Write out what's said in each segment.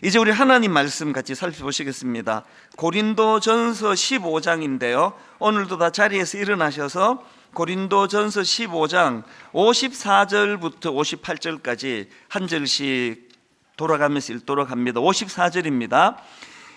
이제 우리 하나님 말씀 같이 살펴보시겠습니다. 고린도전서 15장인데요 오늘도 다 자리에서 일어나셔서 고린도전서 15장 54절부터 58절까지 한 절씩 돌아가면서 읽도록 합니다. 54절입니다.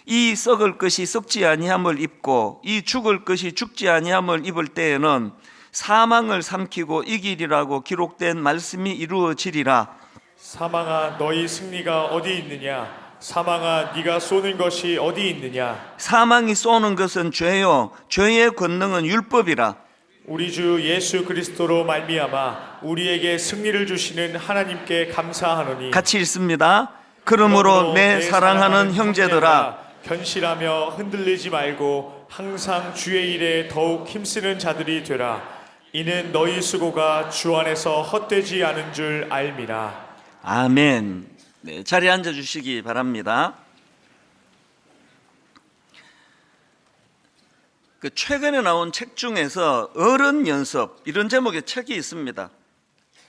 이 썩을 것이 썩지 아니함을 입고 이 죽을 것이 죽지 아니함을 입을 때에는 사망을 삼키고 이기리라고 기록된 말씀이 이루어지리라. 사망아 너희 승리가 어디 있느냐? 사망아 네가 쏘는 것이 어디 있느냐? 사망이 쏘는 것은 죄요 죄의 권능은 율법이라. 우리 주 예수 그리스도로 말미암아 우리에게 승리를 주시는 하나님께 감사하노니. 같이 읽습니다. 그러므로 내 사랑하는 형제들아 견실하며 흔들리지 말고 항상 주의 일에 더욱 힘쓰는 자들이 되라. 이는 너희 수고가 주 안에서 헛되지 않은 줄 알미라. 아멘. 네, 자리에 앉아주시기 바랍니다. 최근에 나온 책 중에서 어른 연습 이런 제목의 책이 있습니다.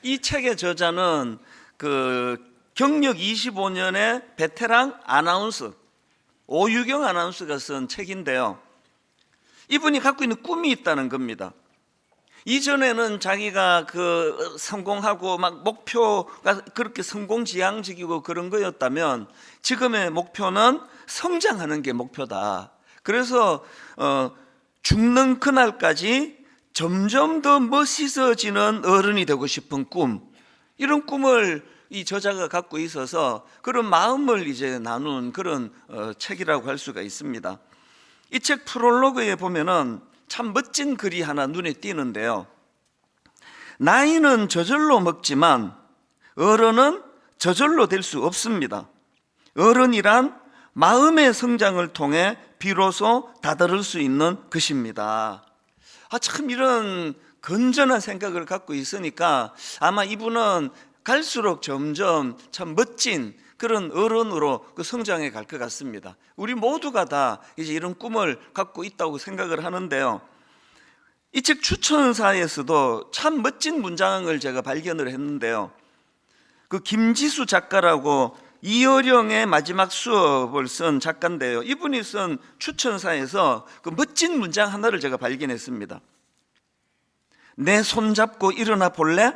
이 책의 저자는 경력 25년의 베테랑 아나운서 오유경 아나운서가 쓴 책인데요, 이분이 갖고 있는 꿈이 있다는 겁니다. 이전에는 자기가 성공하고 막 목표가 그렇게 성공지향적이고 그런 거였다면 지금의 목표는 성장하는 게 목표다. 그래서 죽는 그날까지 점점 더 멋있어지는 어른이 되고 싶은 꿈, 이런 꿈을 이 저자가 갖고 있어서 그런 마음을 이제 나눈 그런 책이라고 할 수가 있습니다. 이 책 프롤로그에 보면은 참 멋진 글이 하나 눈에 띄는데요, 나이는 저절로 먹지만 어른은 저절로 될 수 없습니다. 어른이란 마음의 성장을 통해 비로소 다다를 수 있는 것입니다. 참 이런 건전한 생각을 갖고 있으니까 아마 이분은 갈수록 점점 참 멋진 그런 어른으로 성장해 갈 것 같습니다. 우리 모두가 다 이제 이런 꿈을 갖고 있다고 생각을 하는데요, 이 책 추천사에서도 참 멋진 문장을 제가 발견을 했는데요, 김지수 작가라고 이어령의 마지막 수업을 쓴 작가인데요, 이분이 쓴 추천사에서 멋진 문장 하나를 제가 발견했습니다. 내 손잡고 일어나 볼래?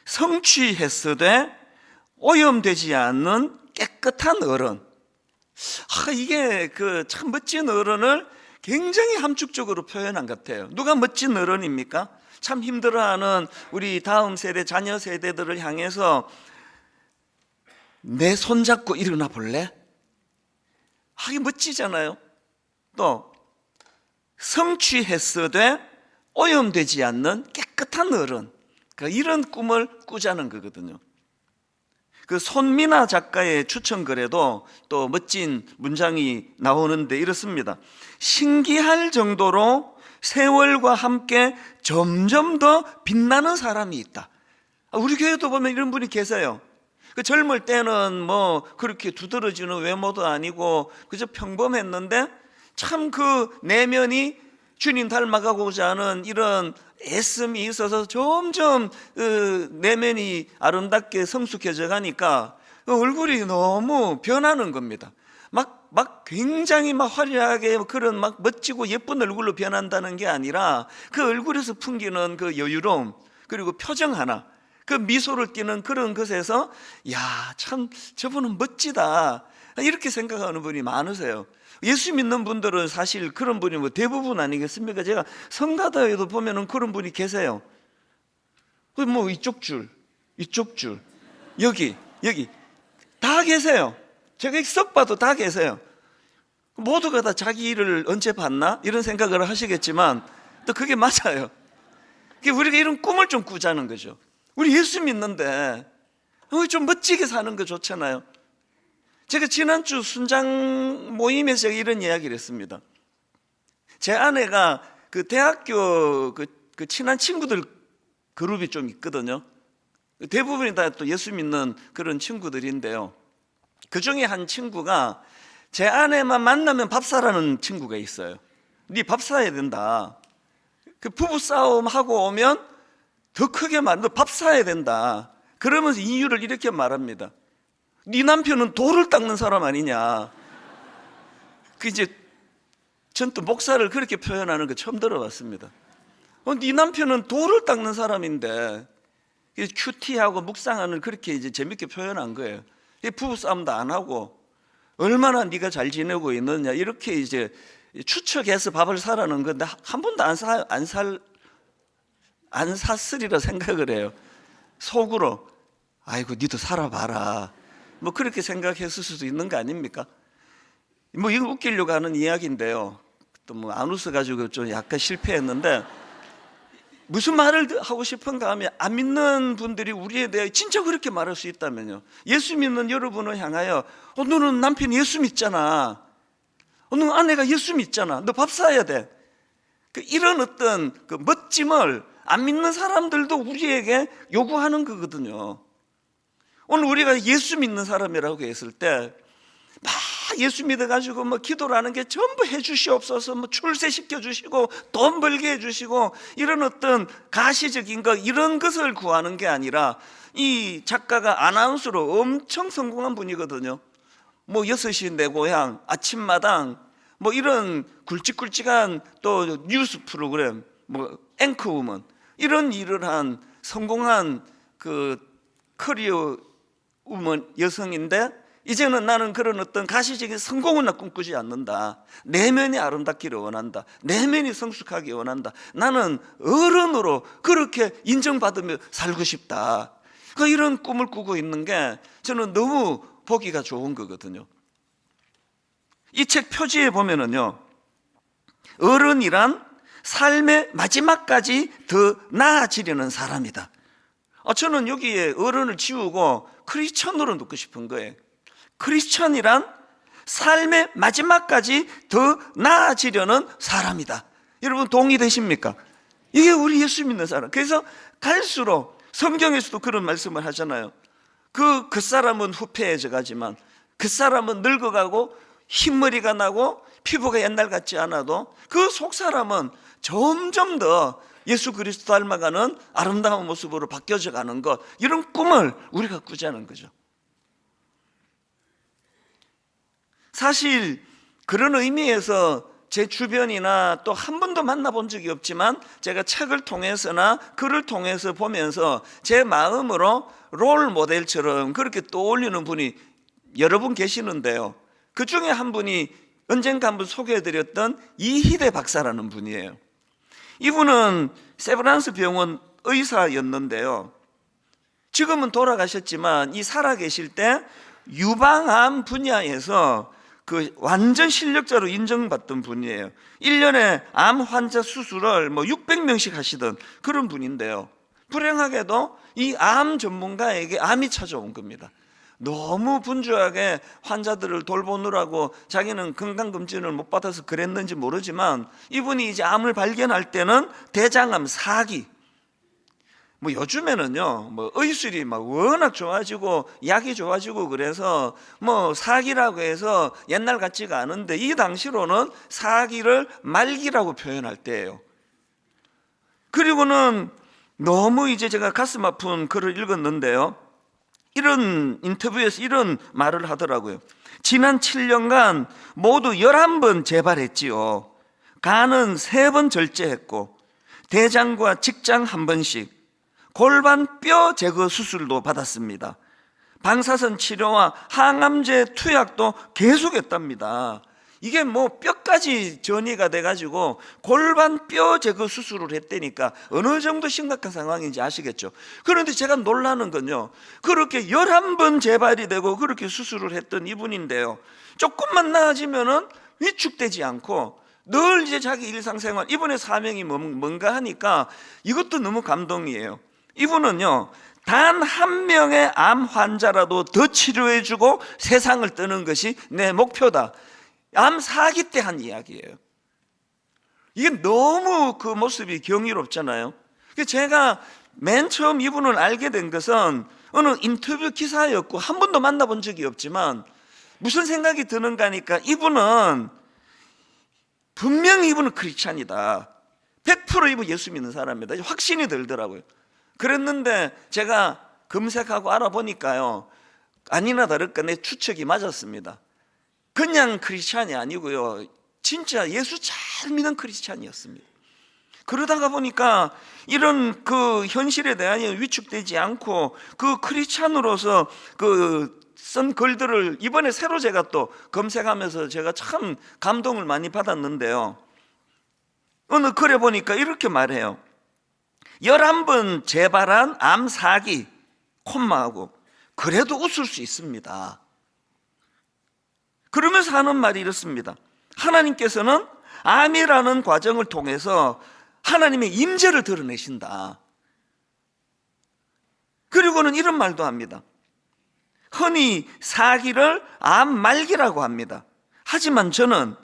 성취했으되 오염되지 않는 깨끗한 어른. 이게 참 멋진 어른을 굉장히 함축적으로 표현한 것 같아요. 누가 멋진 어른입니까? 참 힘들어하는 우리 다음 세대, 자녀 세대들을 향해서 내 손잡고 일어나 볼래? 이게 멋지잖아요. 또 성취했으되 오염되지 않는 깨끗한 어른, 이런 꿈을 꾸자는 거거든요. 손미나 작가의 추천글에도 또 멋진 문장이 나오는데 이렇습니다. 신기할 정도로 세월과 함께 점점 더 빛나는 사람이 있다. 우리 교회도 보면 이런 분이 계세요. 젊을 때는 그렇게 두드러지는 외모도 아니고 그저 평범했는데 참 내면이 주님 닮아가고자 하는 이런 애씀이 있어서 점점 내면이 아름답게 성숙해져 가니까 얼굴이 너무 변하는 겁니다. 막 굉장히 화려하게 그런 멋지고 예쁜 얼굴로 변한다는 게 아니라 그 얼굴에서 풍기는 여유로움, 그리고 표정 하나, 미소를 띠는 그런 것에서 참 저분은 멋지다, 이렇게 생각하는 분이 많으세요. 예수 믿는 분들은 사실 그런 분이 대부분 아니겠습니까? 제가 성가다에도 보면은 그런 분이 계세요. 이쪽 줄, 여기 다 계세요. 제가 썩 봐도 다 계세요. 모두가 다 자기 일을 언제 봤나? 이런 생각을 하시겠지만 또 그게 맞아요. 우리가 이런 꿈을 좀 꾸자는 거죠. 우리 예수 믿는데 좀 멋지게 사는 거 좋잖아요. 제가 지난주 순장 모임에서 이런 이야기를 했습니다. 제 아내가 대학교 친한 친구들 그룹이 좀 있거든요. 대부분이 다 또 예수 믿는 그런 친구들인데요, 그 중에 한 친구가 제 아내만 만나면 밥 사라는 친구가 있어요. 네 밥 사야 된다. 부부싸움 하고 오면 더 크게 너 밥 사야 된다. 그러면서 이유를 이렇게 말합니다. 네 남편은 돌을 닦는 사람 아니냐. 이제 전 또 목사를 그렇게 표현하는 거 처음 들어봤습니다. 네 남편은 돌을 닦는 사람인데 큐티하고 묵상하는 그렇게 이제 재밌게 표현한 거예요. 부부싸움도 안 하고 얼마나 네가 잘 지내고 있느냐 이렇게 이제 추측해서 밥을 사라는 건데 한 번도 안 샀으리라 생각을 해요. 속으로 아이고 니도 살아봐라 뭐 그렇게 생각했을 수도 있는 거 아닙니까? 뭐 이거 웃기려고 하는 이야기인데요. 또 뭐 안 웃어가지고 좀 약간 실패했는데 무슨 말을 하고 싶은가 하면 안 믿는 분들이 우리에 대해 진짜 그렇게 말할 수 있다면요. 예수 믿는 여러분을 향하여 너는 남편이 예수 믿잖아. 너 아내가 예수 믿잖아. 너 밥 사야 돼. 이런 어떤 그 멋짐을 안 믿는 사람들도 우리에게 요구하는 거거든요. 오늘 우리가 예수 믿는 사람이라고 했을 때 막 예수 믿어가지고 뭐 기도를 하는 게 전부 해주시옵소서, 뭐 출세시켜 주시고 돈 벌게 해주시고 이런 어떤 가시적인 거 이런 것을 구하는 게 아니라 이 작가가 아나운서로 엄청 성공한 분이거든요. 뭐 6시 내 고향, 아침마당 뭐 이런 굵직굵직한 또 뉴스 프로그램, 뭐 앵커우먼 이런 일을 한 성공한 그 커리어 우먼 여성인데 이제는 나는 그런 어떤 가시적인 성공은 나 꿈꾸지 않는다. 내면이 아름답기를 원한다. 내면이 성숙하기 원한다. 나는 어른으로 그렇게 인정받으며 살고 싶다. 이런 꿈을 꾸고 있는 게 저는 너무 보기가 좋은 거거든요. 이 책 표지에 보면은요, 어른이란 삶의 마지막까지 더 나아지려는 사람이다. 저는 여기에 어른을 지우고 크리스천으로 넣고 싶은 거예요. 크리스천이란 삶의 마지막까지 더 나아지려는 사람이다. 여러분 동의되십니까? 이게 우리 예수 믿는 사람. 그래서 갈수록 성경에서도 그런 말씀을 하잖아요. 그 사람은 후패해져 가지만 그 사람은 늙어가고 흰머리가 나고 피부가 옛날 같지 않아도 그 속 사람은 점점 더 예수 그리스도 닮아가는 아름다운 모습으로 바뀌어져 가는 것, 이런 꿈을 우리가 꾸자는 거죠. 사실 그런 의미에서 제 주변이나 또 한 번도 만나본 적이 없지만 제가 책을 통해서나 글을 통해서 보면서 제 마음으로 롤 모델처럼 그렇게 떠올리는 분이 여러 분 계시는데요. 그 중에 한 분이 언젠가 한번 소개해드렸던 이희대 박사라는 분이에요. 이분은 세브란스 병원 의사였는데요. 지금은 돌아가셨지만 이 살아계실 때 유방암 분야에서 그 완전 실력자로 인정받던 분이에요. 1년에 암 환자 수술을 뭐 600명씩 하시던 그런 분인데요. 불행하게도 이 암 전문가에게 암이 찾아온 겁니다. 너무 분주하게 환자들을 돌보느라고 자기는 건강검진을 못 받아서 그랬는지 모르지만 이분이 이제 암을 발견할 때는 대장암 4기. 뭐 요즘에는요, 뭐 의술이 막 워낙 좋아지고 약이 좋아지고 그래서 뭐 4기라고 해서 옛날 같지가 않은데 이 당시로는 4기를 말기라고 표현할 때예요. 그리고는 너무 이제 제가 가슴 아픈 글을 읽었는데요. 이런 인터뷰에서 이런 말을 하더라고요. 지난 7년간 모두 11번 재발했지요. 간은 3번 절제했고 대장과 직장 1번씩, 골반 뼈 제거 수술도 받았습니다. 방사선 치료와 항암제 투약도 계속했답니다. 이게 뭐 뼈까지 전이가 돼가지고 골반 뼈 제거 수술을 했다니까 어느 정도 심각한 상황인지 아시겠죠? 그런데 제가 놀라는 건요, 그렇게 11번 재발이 되고 그렇게 수술을 했던 이분인데요, 조금만 나아지면은 위축되지 않고 늘 이제 자기 일상생활, 이분의 사명이 뭔가 하니까 이것도 너무 감동이에요. 이분은요, 단 한 명의 암 환자라도 더 치료해주고 세상을 떠는 것이 내 목표다. 암 4기 때 한 이야기예요. 이게 너무 그 모습이 경이롭잖아요. 제가 맨 처음 이분을 알게 된 것은 어느 인터뷰 기사였고 한 번도 만나본 적이 없지만 무슨 생각이 드는가 하니까 이분은 분명히 이분은 크리스찬이다. 100% 이분 예수 믿는 사람이다. 확신이 들더라고요. 그랬는데 제가 검색하고 알아보니까요, 아니나 다를까 내 추측이 맞았습니다. 그냥 크리스찬이 아니고요, 진짜 예수 잘 믿는 크리스찬이었습니다. 그러다가 보니까 이런 그 현실에 대한 위축되지 않고 그 크리스찬으로서 그 쓴 글들을 이번에 새로 제가 또 검색하면서 제가 참 감동을 많이 받았는데요, 어느 글에 보니까 이렇게 말해요. 11번 재발한 암 사기, 콤마하고 그래도 웃을 수 있습니다. 그러면서 하는 말이 이렇습니다. 하나님께서는 암이라는 과정을 통해서 하나님의 임재를 드러내신다. 그리고는 이런 말도 합니다. 흔히 사기를 암 말기라고 합니다. 하지만 저는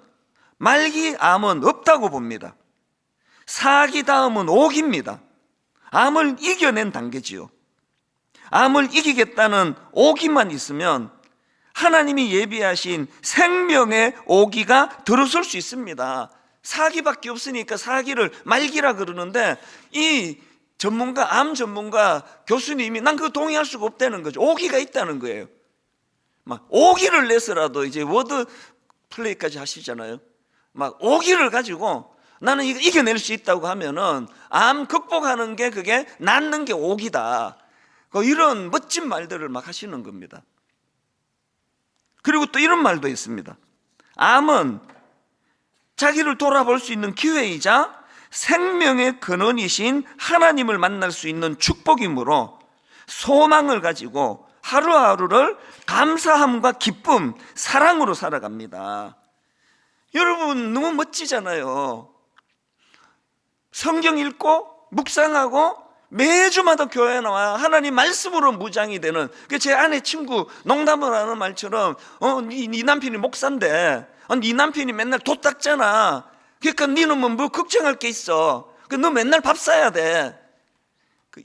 말기 암은 없다고 봅니다. 사기 다음은 오기입니다. 암을 이겨낸 단계지요. 암을 이기겠다는 오기만 있으면 하나님이 예비하신 생명의 오기가 들어설 수 있습니다. 사기밖에 없으니까 사기를 말기라 그러는데, 이 전문가, 암 전문가 교수님이 난 그거 동의할 수가 없다는 거죠. 오기가 있다는 거예요. 막 오기를 내서라도 이제 워드 플레이까지 하시잖아요. 막 오기를 가지고 나는 이거 이겨낼 수 있다고 하면은 암 극복하는 게 그게 낫는 게 오기다. 이런 멋진 말들을 막 하시는 겁니다. 그리고 또 이런 말도 있습니다. 암은 자기를 돌아볼 수 있는 기회이자 생명의 근원이신 하나님을 만날 수 있는 축복이므로 소망을 가지고 하루하루를 감사함과 기쁨, 사랑으로 살아갑니다. 여러분 너무 멋지잖아요. 성경 읽고 묵상하고 매주마다 교회에 나와 하나님 말씀으로 무장이 되는, 제 아내 친구 농담을 하는 말처럼 네 남편이 목사인데 네 남편이 맨날 도 닦잖아. 그러니까 너는 뭐 걱정할 게 있어. 너 맨날 밥 사야 돼.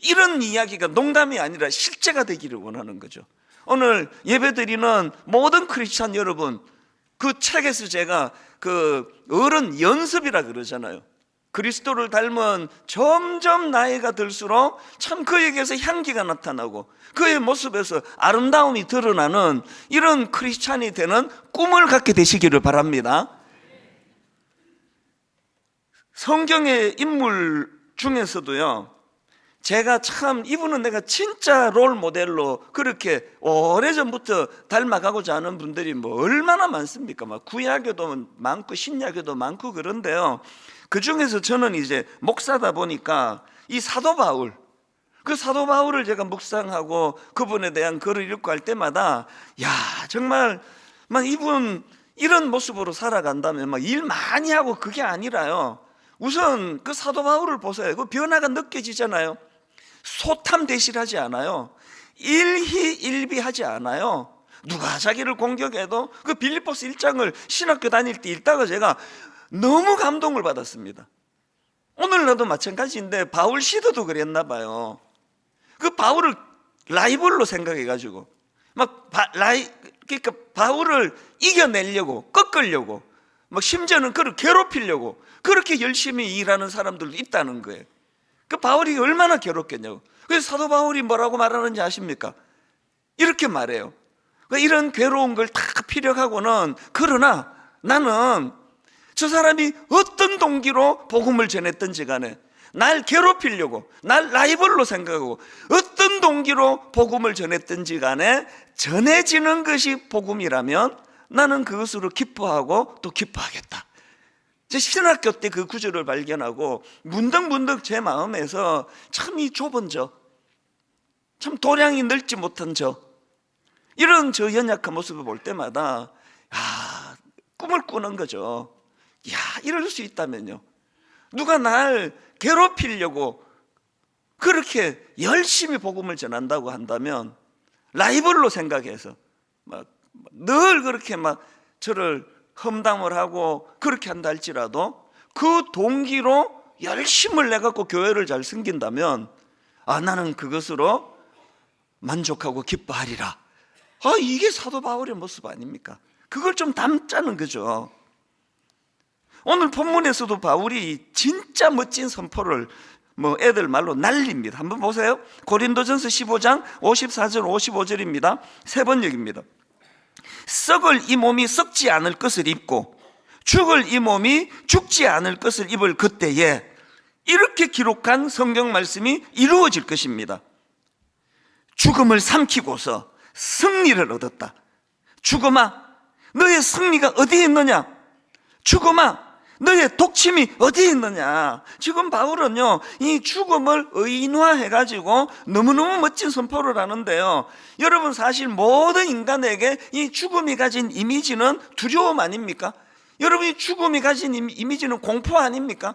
이런 이야기가 농담이 아니라 실제가 되기를 원하는 거죠. 오늘 예배드리는 모든 크리스찬 여러분, 그 책에서 제가 그 어른 연습이라 그러잖아요. 그리스도를 닮은 점점 나이가 들수록 참 그에게서 향기가 나타나고 그의 모습에서 아름다움이 드러나는 이런 크리스찬이 되는 꿈을 갖게 되시기를 바랍니다. 성경의 인물 중에서도요, 제가 참 이분은 내가 진짜 롤 모델로 그렇게 오래전부터 닮아가고자 하는 분들이 뭐 얼마나 많습니까? 막 구약에도 많고 신약에도 많고 그런데요, 그 중에서 저는 이제 목사다 보니까 이 사도 바울, 그 사도 바울을 제가 묵상하고 그분에 대한 글을 읽고 할 때마다 야, 정말 막 이분 이런 모습으로 살아간다면 막 일 많이 하고 그게 아니라요, 우선 그 사도 바울을 보세요. 그 변화가 느껴지잖아요. 소탐대실하지 않아요. 일희일비하지 않아요. 누가 자기를 공격해도 그 빌립보스 1장을 신학교 다닐 때 읽다가 제가 너무 감동을 받았습니다. 오늘날도 마찬가지인데 바울 시도도 그랬나 봐요. 그 바울을 라이벌로 생각해가지고 그러니까 바울을 이겨내려고, 꺾으려고, 막 심지어는 그를 괴롭히려고 그렇게 열심히 일하는 사람들도 있다는 거예요. 그 바울이 얼마나 괴롭겠냐고. 그래서 사도 바울이 뭐라고 말하는지 아십니까? 이렇게 말해요. 이런 괴로운 걸 다 피력하고는, 그러나 나는 저 사람이 어떤 동기로 복음을 전했든지 간에 날 괴롭히려고, 날 라이벌로 생각하고 어떤 동기로 복음을 전했든지 간에 전해지는 것이 복음이라면 나는 그것으로 기뻐하고 또 기뻐하겠다. 제 신학교 때 그 구절을 발견하고 문득문득 제 마음에서 참 이 좁은 저, 참 도량이 넓지 못한 이런 저 연약한 모습을 볼 때마다 꿈을 꾸는 거죠. 이럴 수 있다면요, 누가 날 괴롭히려고 그렇게 열심히 복음을 전한다고 한다면 라이벌로 생각해서 늘 그렇게 저를 험담을 하고 그렇게 한다 할지라도 그 동기로 열심을 내갖고 교회를 잘 섬긴다면 나는 그것으로 만족하고 기뻐하리라. 이게 사도 바울의 모습 아닙니까? 그걸 좀 담자는 거죠. 오늘 본문에서도 바울이 진짜 멋진 선포를 뭐 애들 말로 난리입니다. 한번 보세요. 고린도전서 15장 54절 55절입니다. 세 번역입니다. 썩을 이 몸이 썩지 않을 것을 입고 죽을 이 몸이 죽지 않을 것을 입을 그때에 이렇게 기록한 성경 말씀이 이루어질 것입니다. 죽음을 삼키고서 승리를 얻었다. 죽음아, 너의 승리가 어디에 있느냐? 죽음아, 너의 독침이 어디에 있느냐? 지금 바울은요, 이 죽음을 의인화해가지고 너무너무 멋진 선포를 하는데요. 여러분, 사실 모든 인간에게 이 죽음이 가진 이미지는 두려움 아닙니까? 여러분, 이 죽음이 가진 이미지는 공포 아닙니까?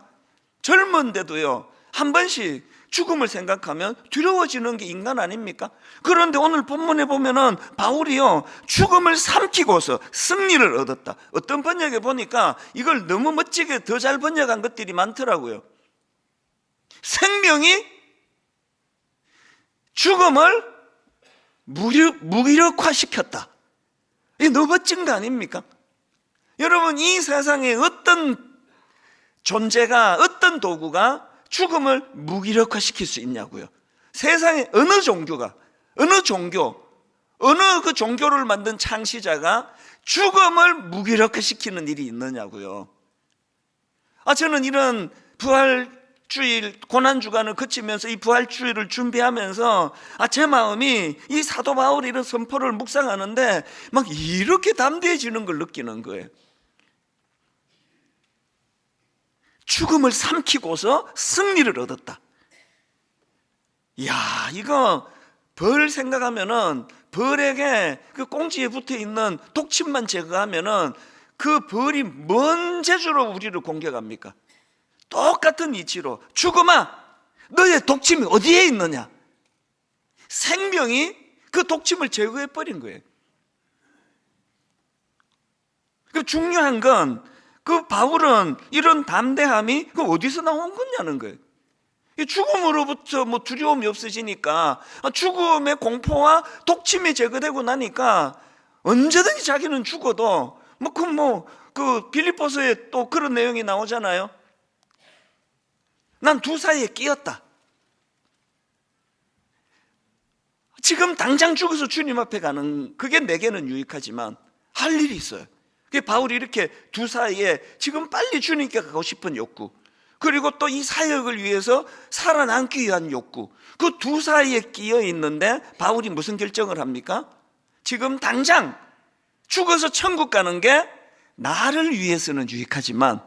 젊은데도요, 한 번씩 죽음을 생각하면 두려워지는 게 인간 아닙니까? 그런데 오늘 본문에 보면은 바울이요, 죽음을 삼키고서 승리를 얻었다. 어떤 번역에 보니까 이걸 너무 멋지게 더 잘 번역한 것들이 많더라고요. 생명이 죽음을 무기력화시켰다. 이게 너무 멋진 거 아닙니까? 여러분, 이 세상에 어떤 존재가, 어떤 도구가 죽음을 무기력화시킬 수 있냐고요. 세상에 어느 종교가, 어느 종교, 어느 그 종교를 만든 창시자가 죽음을 무기력화시키는 일이 있느냐고요. 저는 이런 부활주일 고난주간을 거치면서 이 부활주일을 준비하면서 제 마음이 이 사도 바울이 이런 선포를 묵상하는데 막 이렇게 담대해지는 걸 느끼는 거예요. 죽음을 삼키고서 승리를 얻었다. 이야, 이거 벌 생각하면은, 벌에게 그 꽁지에 붙어 있는 독침만 제거하면은 그 벌이 뭔 재주로 우리를 공격합니까? 똑같은 이치로 죽음아, 너의 독침이 어디에 있느냐? 생명이 그 독침을 제거해 버린 거예요. 그 중요한 건 그 바울은 이런 담대함이 그 어디서 나온 거냐는 거예요. 이 죽음으로부터 뭐 두려움이 없어지니까, 죽음의 공포와 독침이 제거되고 나니까 언제든지 자기는 죽어도 그 빌립보서에 또 그런 내용이 나오잖아요. 난 두 사이에 끼었다. 지금 당장 죽어서 주님 앞에 가는 그게 내게는 유익하지만 할 일이 있어요. 바울이 이렇게 두 사이에 지금 빨리 주님께 가고 싶은 욕구, 그리고 또 이 사역을 위해서 살아남기 위한 욕구, 그 두 사이에 끼어 있는데 바울이 무슨 결정을 합니까? 지금 당장 죽어서 천국 가는 게 나를 위해서는 유익하지만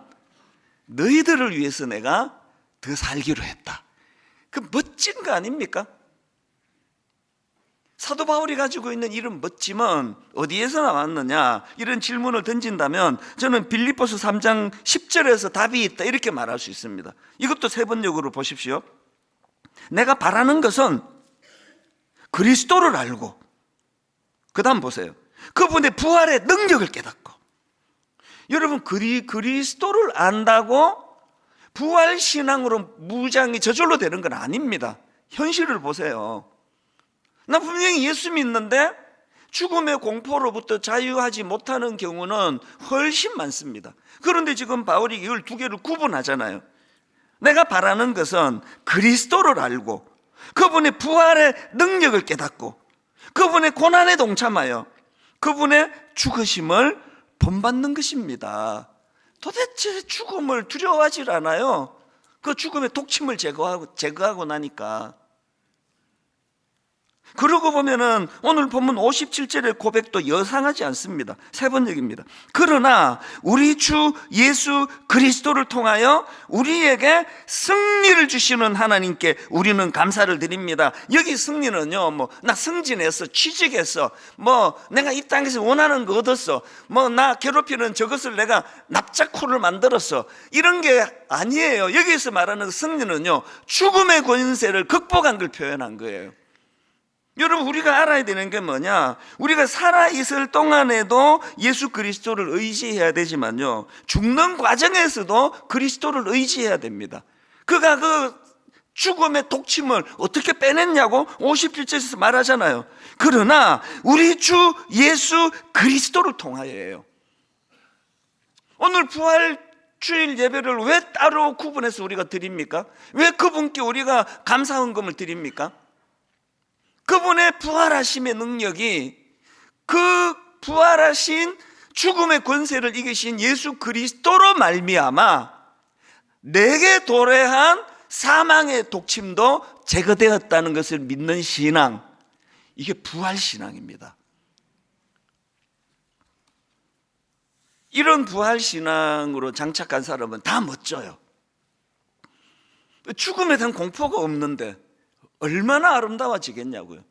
너희들을 위해서 내가 더 살기로 했다. 그 멋진 거 아닙니까? 사도 바울이 가지고 있는 이런 멋짐은 어디에서 나왔느냐, 이런 질문을 던진다면 저는 빌립보서 3장 10절에서 답이 있다 이렇게 말할 수 있습니다. 이것도 세 번역으로 보십시오. 내가 바라는 것은 그리스도를 알고, 그 다음 보세요, 그분의 부활의 능력을 깨닫고. 여러분, 그리스도를 안다고 부활신앙으로 무장이 저절로 되는 건 아닙니다. 현실을 보세요. 나 분명히 예수 믿는데 죽음의 공포로부터 자유하지 못하는 경우는 훨씬 많습니다. 그런데 지금 바울이 이걸 두 개를 구분하잖아요. 내가 바라는 것은 그리스도를 알고, 그분의 부활의 능력을 깨닫고, 그분의 고난에 동참하여 그분의 죽으심을 본받는 것입니다. 도대체 죽음을 두려워하지 않아요. 그 죽음의 독침을 제거하고 나니까. 그러고 보면은 오늘 본문 57절의 고백도 여상하지 않습니다. 세 번역입니다. 그러나 우리 주 예수 그리스도를 통하여 우리에게 승리를 주시는 하나님께 우리는 감사를 드립니다. 여기 승리는요, 나 승진했어, 취직했어, 내가 이 땅에서 원하는 거 얻었어, 나 괴롭히는 저것을 내가 납작코를 만들었어, 이런 게 아니에요. 여기서 말하는 승리는요, 죽음의 권세를 극복한 걸 표현한 거예요. 여러분, 우리가 알아야 되는 게 뭐냐, 우리가 살아있을 동안에도 예수 그리스도를 의지해야 되지만요, 죽는 과정에서도 그리스도를 의지해야 됩니다. 그가 그 죽음의 독침을 어떻게 빼냈냐고 57절에서 말하잖아요. 그러나 우리 주 예수 그리스도를 통하여예요. 오늘 부활 주일 예배를 왜 따로 구분해서 우리가 드립니까? 왜 그분께 우리가 감사헌금을 드립니까? 그분의 부활하심의 능력이, 그 부활하신 죽음의 권세를 이기신 예수 그리스도로 말미암아 내게 도래한 사망의 독침도 제거되었다는 것을 믿는 신앙, 이게 부활신앙입니다. 이런 부활신앙으로 장착한 사람은 다 멋져요. 죽음에 대한 공포가 없는데 얼마나 아름다워지겠냐고요.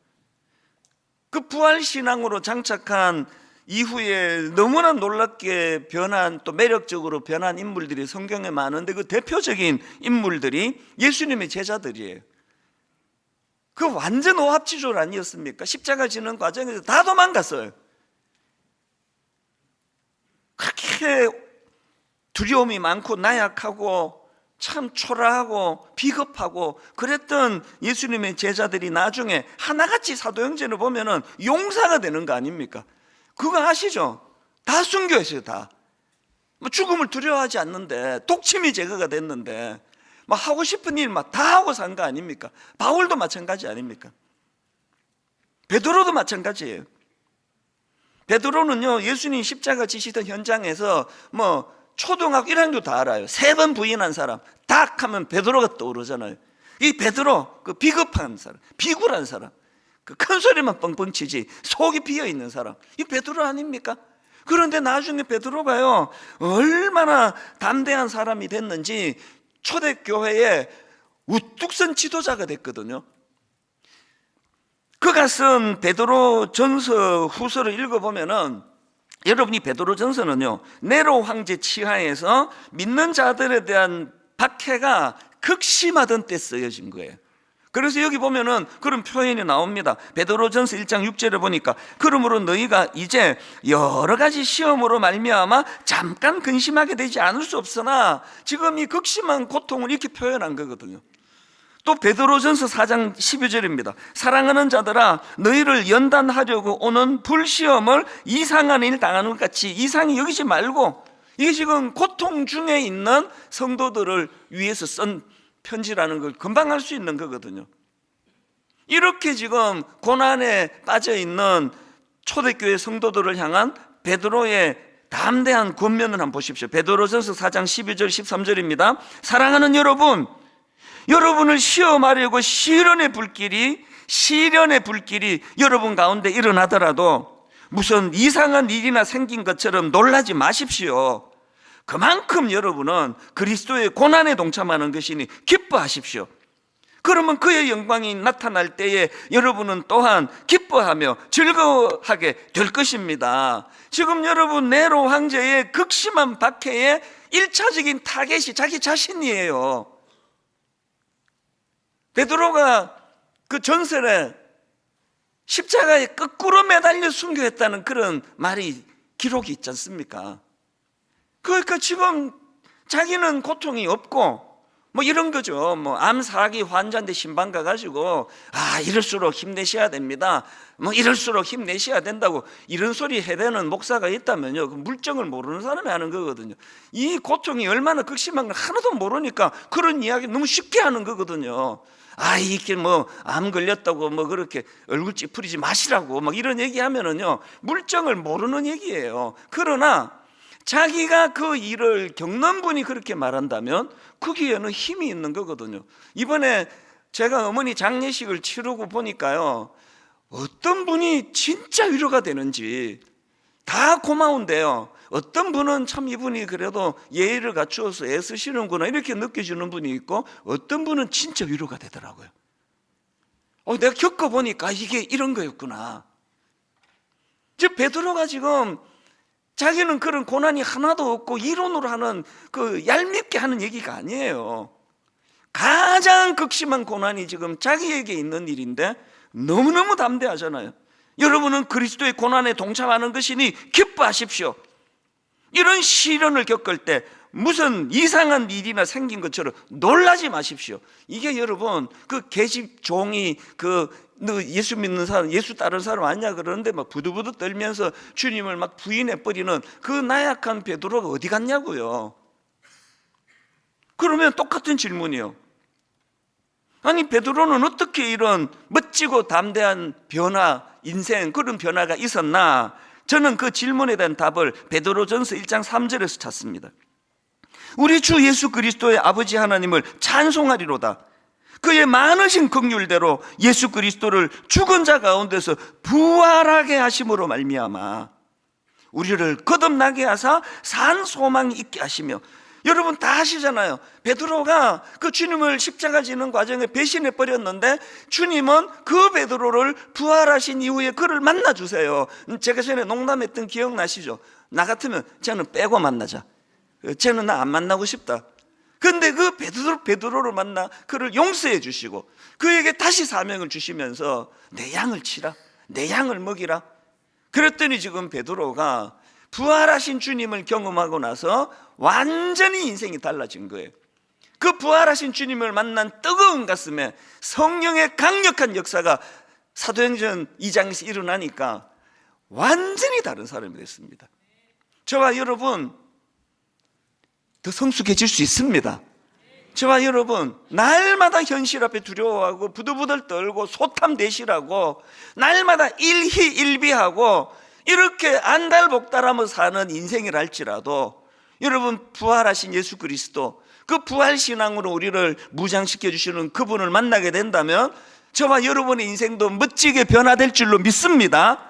그 부활신앙으로 장착한 이후에 너무나 놀랍게 변한, 또 매력적으로 변한 인물들이 성경에 많은데 그 대표적인 인물들이 예수님의 제자들이에요. 그 완전 오합지졸 아니었습니까? 십자가 지는 과정에서 다 도망갔어요. 그렇게 두려움이 많고 나약하고 참 초라하고 비겁하고 그랬던 예수님의 제자들이 나중에 하나같이 사도행전을 보면은 용사가 되는 거 아닙니까? 그거 아시죠? 다 순교했어요. 다 죽음을 두려워하지 않는데, 독침이 제거가 됐는데 막 하고 싶은 일 막 다 하고 산 거 아닙니까? 바울도 마찬가지 아닙니까? 베드로도 마찬가지예요. 베드로는요, 예수님 십자가 지시던 현장에서 뭐 초등학교 1학년도 다 알아요. 3번 부인한 사람 딱 하면 베드로가 떠오르잖아요. 이 베드로, 그 비겁한 사람, 비굴한 사람, 그 큰 소리만 뻥뻥 치지 속이 비어 있는 사람, 이 베드로 아닙니까? 그런데 나중에 베드로가요 얼마나 담대한 사람이 됐는지 초대교회의 우뚝 선 지도자가 됐거든요. 그가 쓴 베드로 전서 후서를 읽어보면은, 여러분이 베드로 전서는요 네로 황제 치하에서 믿는 자들에 대한 박해가 극심하던 때 쓰여진 거예요. 그래서 여기 보면은 그런 표현이 나옵니다. 베드로전서 1장 6절에 보니까, 그러므로 너희가 이제 여러 가지 시험으로 말미암아 잠깐 근심하게 되지 않을 수 없으나, 지금 이 극심한 고통을 이렇게 표현한 거거든요. 또 베드로전서 4장 12절입니다. 사랑하는 자들아, 너희를 연단하려고 오는 불시험을 이상한 일 당하는 것 같이 이상히 여기지 말고, 이게 지금 고통 중에 있는 성도들을 위해서 쓴 편지라는 걸 금방 알 수 있는 거거든요. 이렇게 지금 고난에 빠져 있는 초대교회 성도들을 향한 베드로의 담대한 권면을 한번 보십시오. 베드로전서 4장 12절 13절입니다. 사랑하는 여러분, 여러분을 시험하려고 시련의 불길이 여러분 가운데 일어나더라도 무슨 이상한 일이나 생긴 것처럼 놀라지 마십시오. 그만큼 여러분은 그리스도의 고난에 동참하는 것이니 기뻐하십시오. 그러면 그의 영광이 나타날 때에 여러분은 또한 기뻐하며 즐거워하게 될 것입니다. 지금 여러분 네로 황제의 극심한 박해의 1차적인 타겟이 자기 자신이에요. 베드로가 그 전설에 십자가에 거꾸로 매달려 순교했다는 그런 말이 기록이 있지 않습니까? 그러니까 지금 자기는 고통이 없고 뭐 이런 거죠. 뭐 암사기 환자인데 신방 가가지고 이럴수록 힘내셔야 됩니다, 뭐 이럴수록 힘내셔야 된다고 이런 소리 해대는 목사가 있다면요, 그 물정을 모르는 사람이 하는 거거든요. 이 고통이 얼마나 극심한 걸 하나도 모르니까 그런 이야기 너무 쉽게 하는 거거든요. 이게 뭐 암 걸렸다고 뭐 그렇게 얼굴 찌푸리지 마시라고 막 이런 얘기하면은요 물정을 모르는 얘기예요. 그러나 자기가 그 일을 겪는 분이 그렇게 말한다면 거기에는 힘이 있는 거거든요. 이번에 제가 어머니 장례식을 치르고 보니까요, 어떤 분이 진짜 위로가 되는지 다 고마운데요, 어떤 분은 참 이분이 그래도 예의를 갖추어서 애쓰시는구나 이렇게 느껴지는 분이 있고, 어떤 분은 진짜 위로가 되더라고요. 내가 겪어보니까 이게 이런 거였구나. 즉 베드로가 지금 자기는 그런 고난이 하나도 없고 이론으로 하는 그 얄밉게 하는 얘기가 아니에요. 가장 극심한 고난이 지금 자기에게 있는 일인데 너무너무 담대하잖아요. 여러분은 그리스도의 고난에 동참하는 것이니 기뻐하십시오. 이런 시련을 겪을 때 무슨 이상한 일이나 생긴 것처럼 놀라지 마십시오. 이게 여러분 그 계집 종이 너 예수 믿는 사람, 예수 따르는 사람 아니냐 그러는데 막 부들부들 떨면서 주님을 막 부인해 버리는 그 나약한 베드로가 어디 갔냐고요. 그러면 똑같은 질문이요. 아니 베드로는 어떻게 이런 멋지고 담대한 변화, 인생 그런 변화가 있었나? 저는 그 질문에 대한 답을 베드로전서 1장 3절에서 찾습니다. 우리 주 예수 그리스도의 아버지 하나님을 찬송하리로다. 그의 많으신 긍휼대로 예수 그리스도를 죽은 자 가운데서 부활하게 하심으로 말미암아 우리를 거듭나게 하사 산 소망이 있게 하시며, 여러분 다 아시잖아요. 베드로가 그 주님을 십자가 지는 과정에 배신해 버렸는데 주님은 그 베드로를 부활하신 이후에 그를 만나 주세요. 제가 전에 농담했던 기억나시죠? 나 같으면 쟤는 빼고 만나자, 쟤는 나 안 만나고 싶다. 근데 그 베드로를 만나 그를 용서해 주시고 그에게 다시 사명을 주시면서 내 양을 치라, 내 양을 먹이라. 그랬더니 지금 베드로가 부활하신 주님을 경험하고 나서 완전히 인생이 달라진 거예요. 그 부활하신 주님을 만난 뜨거운 가슴에 성령의 강력한 역사가 사도행전 2장에서 일어나니까 완전히 다른 사람이 됐습니다. 저와 여러분 더 성숙해질 수 있습니다. 저와 여러분 날마다 현실 앞에 두려워하고 부들부들 떨고 소탐대실하고 날마다 일희일비하고 이렇게 안달복달하며 사는 인생이라 할지라도 여러분 부활하신 예수 그리스도, 그 부활신앙으로 우리를 무장시켜 주시는 그분을 만나게 된다면 저와 여러분의 인생도 멋지게 변화될 줄로 믿습니다.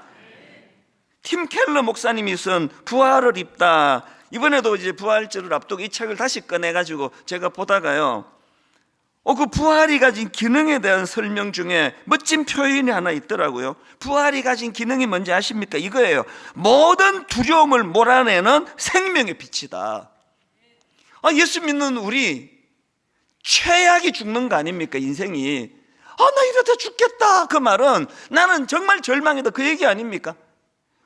팀 켈러 목사님이 쓴 부활을 입다, 이번에도 이제 부활절을 앞두고 이 책을 다시 꺼내가지고 제가 보다가요, 그 부활이 가진 기능에 대한 설명 중에 멋진 표현이 하나 있더라고요. 부활이 가진 기능이 뭔지 아십니까? 이거예요. 모든 두려움을 몰아내는 생명의 빛이다. 예수 믿는 우리 최악이 죽는 거 아닙니까? 인생이. 나 이러다 죽겠다. 그 말은 나는 정말 절망이다, 그 얘기 아닙니까?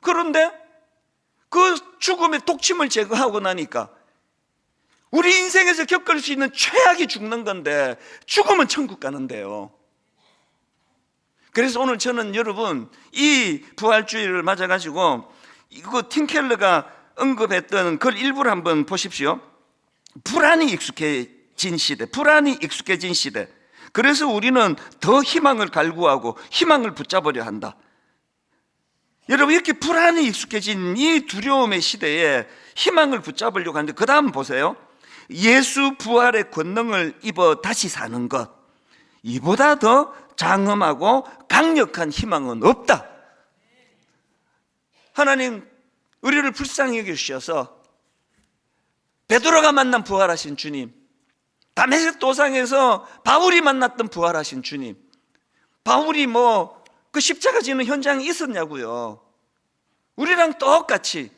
그런데 그 죽음의 독침을 제거하고 나니까 우리 인생에서 겪을 수 있는 최악이 죽는 건데 죽으면 천국 가는데요. 그래서 오늘 저는 여러분 이 부활주의를 맞아가지고 이거 팀 켈러가 언급했던 글 일부를 한번 보십시오. 불안이 익숙해진 시대, 불안이 익숙해진 시대. 그래서 우리는 더 희망을 갈구하고 희망을 붙잡으려 한다. 여러분 이렇게 불안이 익숙해진 이 두려움의 시대에 희망을 붙잡으려고 하는데 그 다음 보세요. 예수 부활의 권능을 입어 다시 사는 것, 이보다 더 장엄하고 강력한 희망은 없다. 하나님 우리를 불쌍히 여겨주셔서 베드로가 만난 부활하신 주님, 다메섹 도상에서 바울이 만났던 부활하신 주님, 바울이 그 십자가 지는 현장에 있었냐고요. 우리랑 똑같이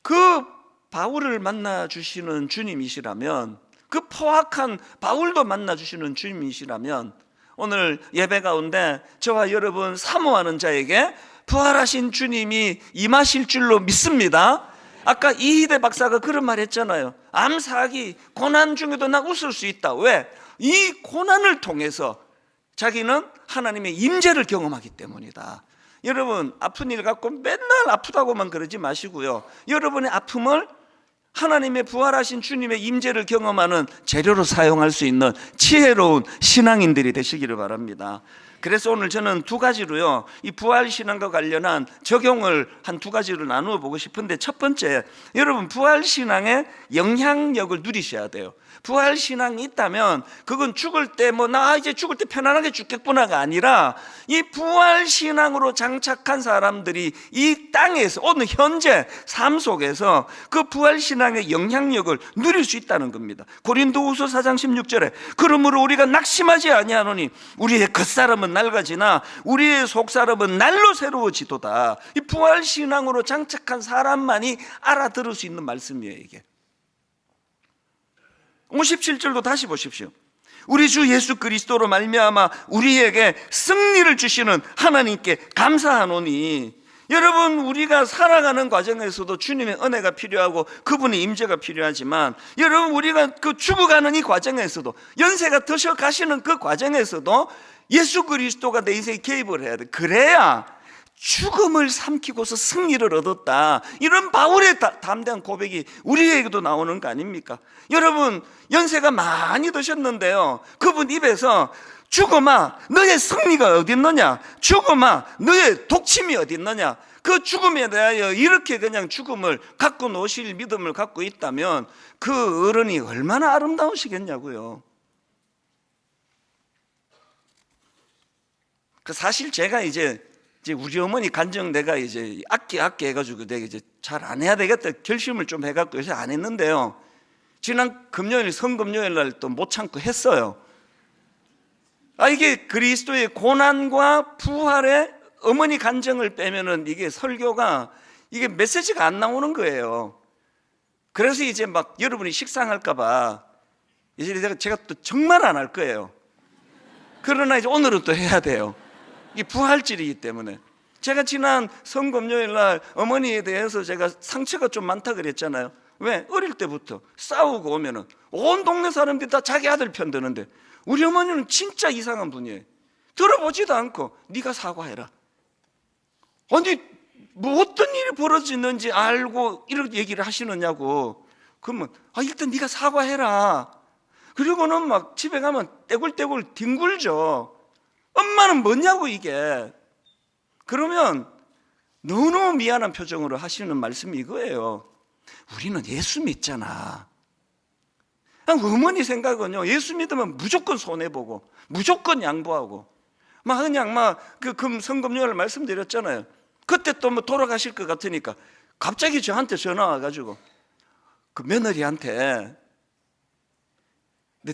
그 바울을 만나주시는 주님이시라면, 그 포악한 바울도 만나주시는 주님이시라면 오늘 예배 가운데 저와 여러분 사모하는 자에게 부활하신 주님이 임하실 줄로 믿습니다. 아까 이희대 박사가 그런 말 했잖아요. 암사기, 고난 중에도 나 웃을 수 있다. 왜? 이 고난을 통해서 자기는 하나님의 임재를 경험하기 때문이다. 여러분 아픈 일 갖고 맨날 아프다고만 그러지 마시고요, 여러분의 아픔을 하나님의 부활하신 주님의 임재를 경험하는 재료로 사용할 수 있는 지혜로운 신앙인들이 되시기를 바랍니다. 그래서 오늘 저는 두 가지로요, 이 부활신앙과 관련한 적용을 한 두 가지를 나누어 보고 싶은데, 첫 번째, 여러분 부활신앙의 영향력을 누리셔야 돼요. 부활신앙이 있다면 그건 죽을 때 나 이제 죽을 때 편안하게 죽겠구나가 아니라 이 부활신앙으로 장착한 사람들이 이 땅에서 오늘 현재 삶 속에서 그 부활신앙의 영향력을 누릴 수 있다는 겁니다. 고린도후서 4장 16절에 그러므로 우리가 낙심하지 아니하노니 우리의 겉사람은 낡아지나 우리의 속사람은 날로 새로워지도다. 이 부활신앙으로 장착한 사람만이 알아들을 수 있는 말씀이에요. 이게 57절도 다시 보십시오. 우리 주 예수 그리스도로 말미암아 우리에게 승리를 주시는 하나님께 감사하노니. 여러분 우리가 살아가는 과정에서도 주님의 은혜가 필요하고 그분의 임재가 필요하지만, 여러분 우리가 그 죽어가는 이 과정에서도, 연세가 드셔 가시는 그 과정에서도 예수 그리스도가 내 인생에 개입을 해야 돼. 그래야 죽음을 삼키고서 승리를 얻었다. 이런 바울의 담대한 고백이 우리에게도 나오는 거 아닙니까? 여러분, 연세가 많이 드셨는데요, 그분 입에서 죽음아 너의 승리가 어디 있느냐, 죽음아 너의 독침이 어디 있느냐, 그 죽음에 대하여 이렇게 그냥 죽음을 갖고 노실 믿음을 갖고 있다면 그 어른이 얼마나 아름다우시겠냐고요. 그 사실 제가 이제 우리 어머니 간증 내가 이제 악기 해가지고 내가 이제 잘 안 해야 되겠다 결심을 좀 해갖고 요새 안 했는데요, 지난 금요일 성금요일 날 또 못 참고 했어요. 이게 그리스도의 고난과 부활의 어머니 간증을 빼면은 이게 설교가 이게 메시지가 안 나오는 거예요. 그래서 이제 막 여러분이 식상할까봐 이제 제가 또 정말 안 할 거예요. 그러나 이제 오늘은 또 해야 돼요. 이 부활절이기 때문에. 제가 지난 성금요일 날 어머니에 대해서 제가 상처가 좀 많다 그랬잖아요. 왜? 어릴 때부터 싸우고 오면은 온 동네 사람들이 다 자기 아들 편 드는데 우리 어머니는 진짜 이상한 분이에요. 들어보지도 않고 네가 사과해라. 아니 뭐 어떤 일이 벌어지는지 알고 이렇게 얘기를 하시느냐고. 그러면 일단 네가 사과해라. 그리고는 막 집에 가면 떼굴떼굴 뒹굴죠. 엄마는 뭐냐고 이게. 그러면 너무 미안한 표정으로 하시는 말씀이 이거예요. 우리는 예수 믿잖아. 어머니 생각은요, 예수 믿으면 무조건 손해보고 무조건 양보하고 그 성금요일 말씀드렸잖아요. 그때 또 뭐 돌아가실 것 같으니까 갑자기 저한테 전화 와가지고 그 며느리한테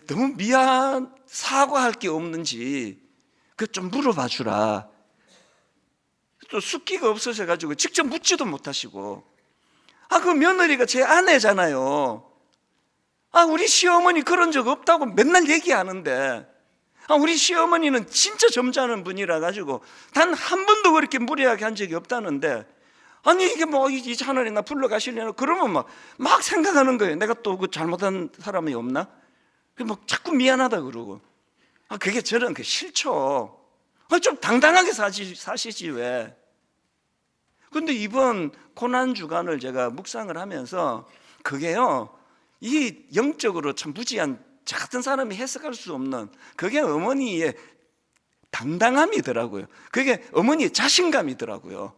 너무 사과할 게 없는지 그 좀 물어봐 주라. 또 숫기가 없으셔가지고 직접 묻지도 못하시고. 그 며느리가 제 아내잖아요. 우리 시어머니 그런 적 없다고 맨날 얘기하는데 우리 시어머니는 진짜 점잖은 분이라 가지고 단 한 번도 그렇게 무례하게 한 적이 없다는데, 이게 뭐 이 하늘에 나 불러가시려나 그러면 막 생각하는 거예요. 내가 또 그 잘못한 사람이 없나? 막 자꾸 미안하다 그러고. 그게 저는 싫죠. 좀 당당하게 사시지 왜. 근데 이번 고난 주간을 제가 묵상을 하면서 그게요, 이 영적으로 참 무지한 저 같은 사람이 해석할 수 없는 그게 어머니의 당당함이더라고요. 그게 어머니의 자신감이더라고요.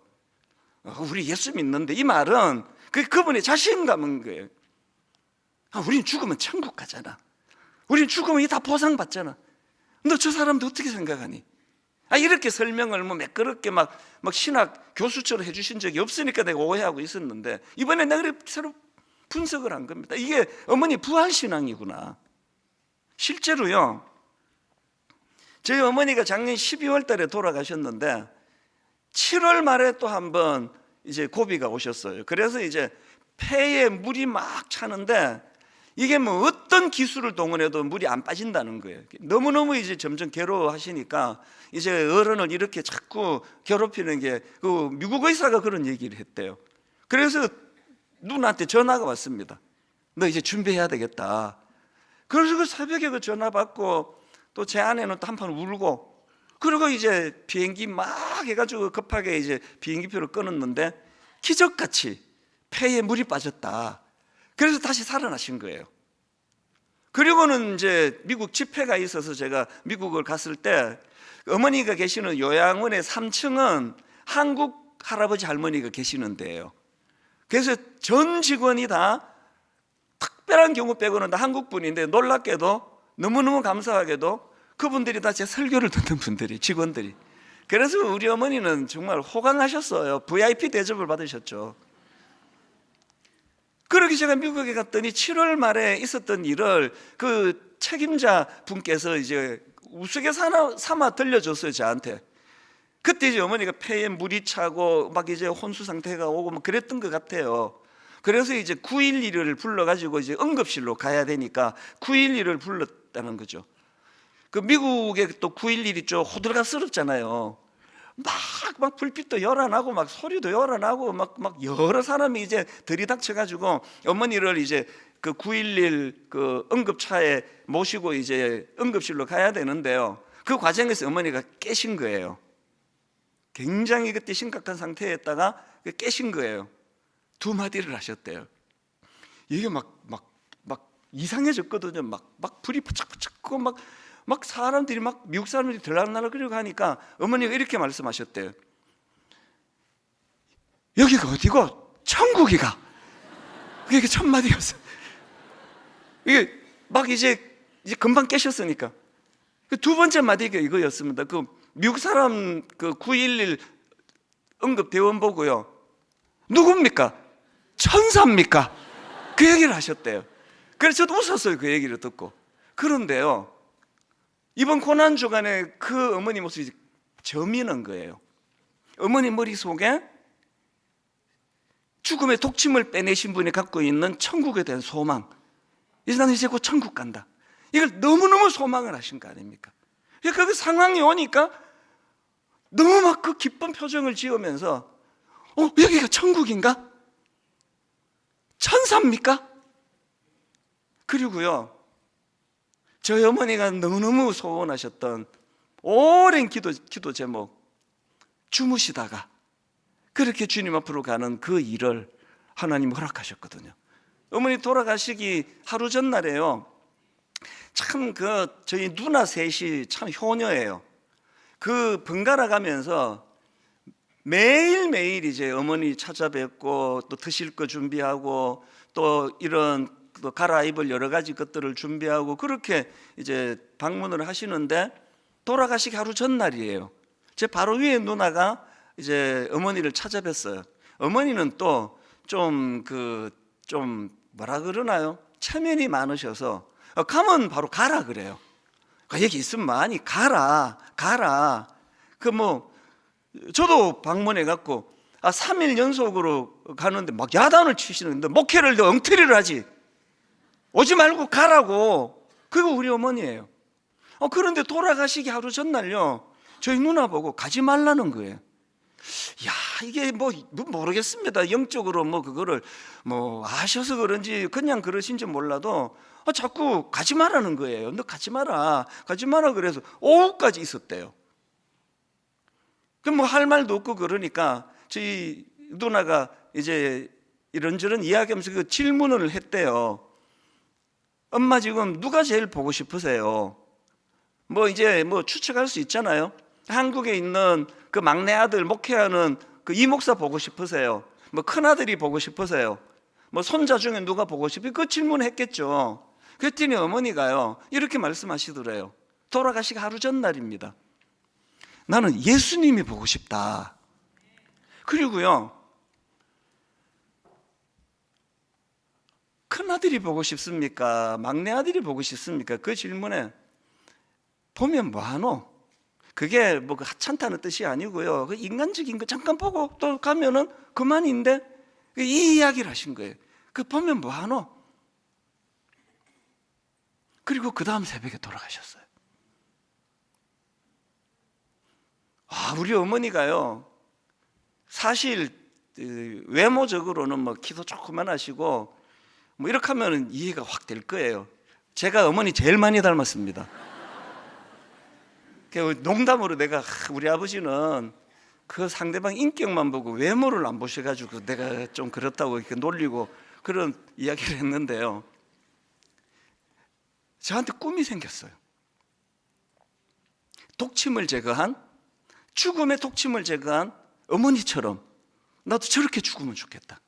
우리 예수 믿는데, 이 말은 그분의 자신감인 거예요. 우린 죽으면 천국 가잖아. 우린 죽으면 다 보상받잖아. 너 저 사람도 어떻게 생각하니? 이렇게 설명을 매끄럽게 막 신학 교수처럼 해주신 적이 없으니까 내가 오해하고 있었는데, 이번에 내가 새로 분석을 한 겁니다. 이게 어머니 부활신앙이구나. 실제로요, 저희 어머니가 작년 12월 달에 돌아가셨는데 7월 말에 또 한 번 이제 고비가 오셨어요. 그래서 이제 폐에 물이 막 차는데 이게 뭐 어떤 기술을 동원해도 물이 안 빠진다는 거예요. 너무너무 이제 점점 괴로워하시니까 이제 어른을 이렇게 자꾸 괴롭히는 게 그 미국 의사가 그런 얘기를 했대요. 그래서 누나한테 전화가 왔습니다. 너 이제 준비해야 되겠다. 그래서 그 새벽에 그 전화 받고 또 제 아내는 또 한판 울고, 그리고 이제 비행기 막 해가지고 급하게 이제 비행기표를 끊었는데 기적같이 폐에 물이 빠졌다. 그래서 다시 살아나신 거예요. 그리고는 이제 미국 집회가 있어서 제가 미국을 갔을 때 어머니가 계시는 요양원의 3층은 한국 할아버지 할머니가 계시는 데예요. 그래서 전 직원이 다 특별한 경우 빼고는 다 한국 분인데, 놀랍게도 너무너무 감사하게도 그분들이 다 제 설교를 듣는 분들이, 직원들이. 그래서 우리 어머니는 정말 호강하셨어요. VIP 대접을 받으셨죠. 그렇게 제가 미국에 갔더니 7월 말에 있었던 일을 그 책임자 분께서 이제 우스갯삼아 들려줬어요, 저한테. 그때 이제 어머니가 폐에 물이 차고 막 이제 혼수 상태가 오고 막 그랬던 것 같아요. 그래서 이제 911을 불러가지고 이제 응급실로 가야 되니까 911을 불렀다는 거죠. 그 미국에 또 911이 좀 호들갑스럽잖아요. 막 불빛도 열어나고 막 소리도 열어나고 막 여러 사람이 이제 들이닥쳐가지고 어머니를 이제 그 911 그 응급차에 모시고 이제 응급실로 가야 되는데요. 그 과정에서 어머니가 깨신 거예요. 굉장히 그때 심각한 상태에다가 깨신 거예요. 두 마디를 하셨대요. 이게 막 이상해졌거든요. 막 불이 부착부착하고 막 사람들이 미국 사람들이 들락날락거리고 하니까 어머니가 이렇게 말씀하셨대요. 여기가 어디고? 천국이가. 그게 첫 마디였어요. 이게 막 이제 금방 깨셨으니까. 그 두 번째 마디가 이거였습니다. 그 미국 사람 그 911 응급 대원 보고요. 누굽니까? 천사입니까? 그 얘기를 하셨대요. 그래서 저도 웃었어요. 그 얘기를 듣고. 그런데요, 이번 고난 주간에 그 어머니 모습이 저미는 거예요. 어머니 머릿속에 죽음의 독침을 빼내신 분이 갖고 있는 천국에 대한 소망, 이제 나는 이제 곧 천국 간다, 이걸 너무너무 소망을 하신 거 아닙니까? 그 상황이 오니까 너무 막 그 기쁜 표정을 지으면서 여기가 천국인가? 천사입니까? 그리고요, 저희 어머니가 너무너무 소원하셨던 오랜 기도 제목, 주무시다가 그렇게 주님 앞으로 가는 그 일을 하나님 허락하셨거든요. 어머니 돌아가시기 하루 전날에요, 참 저희 누나 셋이 참 효녀예요. 그 번갈아 가면서 매일매일 이제 어머니 찾아뵙고 또 드실 거 준비하고 또 이런 또 갈아입을 여러 가지 것들을 준비하고 그렇게 이제 방문을 하시는데, 돌아가시기 하루 전날이에요. 제 바로 위에 누나가 이제 어머니를 찾아뵀어요. 어머니는 또 좀 뭐라 그러나요? 체면이 많으셔서 가면 바로 가라 그래요. 여기 있으면 많이 가라. 저도 방문해 갖고 3일 연속으로 가는데 막 야단을 치시는데, 목회를 엉터리를 하지, 오지 말고 가라고. 그거 우리 어머니예요. 그런데 돌아가시기 하루 전날요, 저희 누나 보고 가지 말라는 거예요. 야, 이게 모르겠습니다. 영적으로 그거를 아셔서 그런지 그냥 그러신지 몰라도 자꾸 가지 말라는 거예요. 너 가지 마라. 그래서 오후까지 있었대요. 그럼 할 말도 없고 그러니까 저희 누나가 이제 이런저런 이야기하면서 그 질문을 했대요. 엄마 지금 누가 제일 보고 싶으세요? 이제 추측할 수 있잖아요. 한국에 있는 그 막내 아들 목회하는 그 이목사 보고 싶으세요? 큰아들이 보고 싶으세요? 손자 중에 누가 보고 싶으세요? 그 질문했겠죠. 그랬더니 어머니가요, 이렇게 말씀하시더래요. 돌아가시기 하루 전날입니다. 나는 예수님이 보고 싶다. 그리고요, 큰아들이 보고 싶습니까? 막내 아들이 보고 싶습니까? 그 질문에 보면 뭐하노? 그게 하찮다는 뜻이 아니고요, 그 인간적인 거 잠깐 보고 또 가면은 그만인데, 이 이야기를 하신 거예요. 그 보면 뭐하노? 그리고 그 다음 새벽에 돌아가셨어요. 우리 어머니가요, 사실 외모적으로는 키도 조그만 하시고 이렇게 하면 이해가 확 될 거예요. 제가 어머니 제일 많이 닮았습니다. 농담으로 내가 우리 아버지는 그 상대방 인격만 보고 외모를 안 보셔가지고 내가 좀 그렇다고 이렇게 놀리고 그런 이야기를 했는데요, 저한테 꿈이 생겼어요. 독침을 제거한, 죽음의 독침을 제거한 어머니처럼 나도 저렇게 죽으면 좋겠다.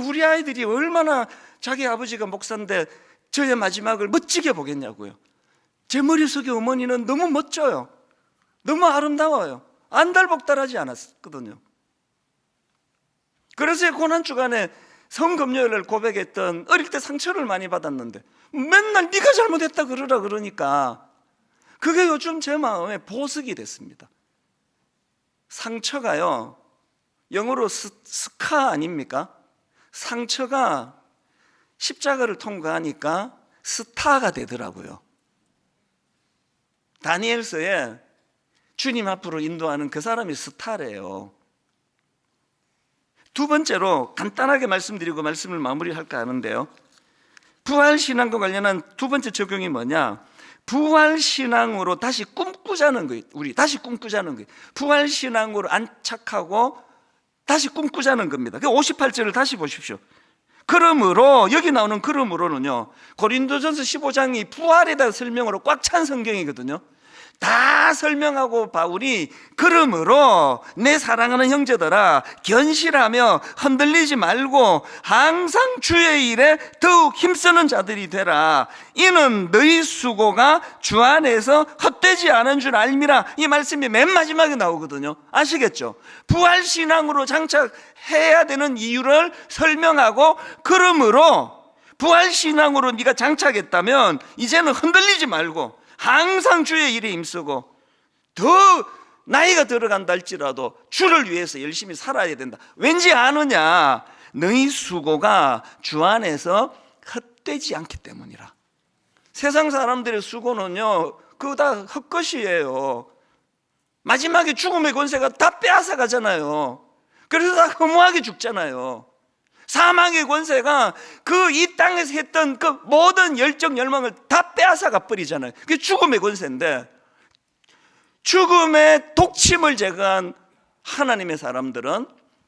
우리 아이들이 얼마나 자기 아버지가 목사인데 저의 마지막을 멋지게 보겠냐고요. 제 머릿속에 어머니는 너무 멋져요. 너무 아름다워요. 안달복달하지 않았거든요. 그래서 고난주간에 성금요일을 고백했던, 어릴 때 상처를 많이 받았는데 맨날 네가 잘못했다 그러니까 그게 요즘 제 마음에 보석이 됐습니다. 상처가요, 영어로 스카 아닙니까? 상처가 십자가를 통과하니까 스타가 되더라고요. 다니엘서에 주님 앞으로 인도하는 그 사람이 스타래요. 두 번째로 간단하게 말씀드리고 말씀을 마무리할까 하는데요, 부활신앙과 관련한 두 번째 적용이 뭐냐, 부활신앙으로 다시 꿈꾸자는 거예요. 우리 다시 꿈꾸자는 거예요. 부활신앙으로 안착하고 다시 꿈꾸자는 겁니다. 58절을 다시 보십시오. 그러므로, 여기 나오는 그러므로는요, 고린도전서 15장이 부활에 대한 설명으로 꽉 찬 성경이거든요. 다 설명하고 바울이 그러므로 내 사랑하는 형제들아 견실하며 흔들리지 말고 항상 주의 일에 더욱 힘쓰는 자들이 되라. 이는 너희 수고가 주 안에서 헛되지 않은 줄 알미라. 이 말씀이 맨 마지막에 나오거든요. 아시겠죠? 부활신앙으로 장착해야 되는 이유를 설명하고, 그러므로 부활신앙으로 네가 장착했다면 이제는 흔들리지 말고 항상 주의 일에 힘쓰고, 더 나이가 들어간다 할지라도 주를 위해서 열심히 살아야 된다. 왠지 아느냐? 너희 수고가 주 안에서 헛되지 않기 때문이라. 세상 사람들의 수고는요, 그거 다 헛것이에요. 마지막에 죽음의 권세가 다 빼앗아 가잖아요. 그래서 다 허무하게 죽잖아요. 사망의 권세가 그 이 땅에서 했던 그 모든 열정 열망을 다 빼앗아가 버리잖아요. 그게 죽음의 권세인데, 죽음의 독침을 제거한 하나님의 사람들은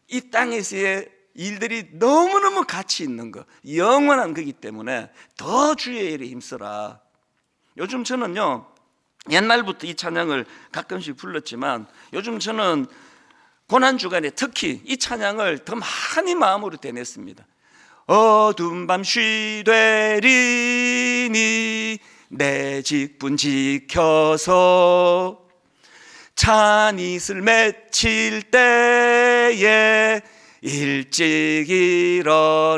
이 땅에서의 일들이 너무너무 가치 있는 거, 영원한 거기 때문에 더 주의 일에 힘써라. 요즘 저는요, 옛날부터 이 찬양을 가끔씩 불렀지만 요즘 저는 고난주간에 특히 이 찬양을 더 많이 마음으로 되냈습니다. 어두운 밤 쉬되리니 내 직분 지켜서 찬이슬 맺힐 때에 일찍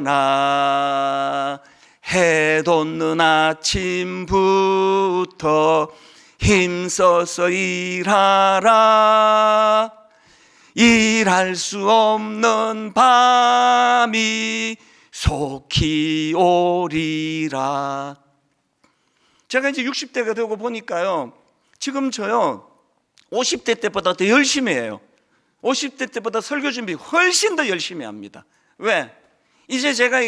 일어나 해 돋는 아침부터 힘써서 일하라. 일할 수 없는 밤이 속히 오리라. 제가 이제 60대가 되고 보니까요, 지금 저요 50대 때보다 더 열심히 해요. 50대 때보다 설교 준비 훨씬 더 열심히 합니다. 왜? 이제 제가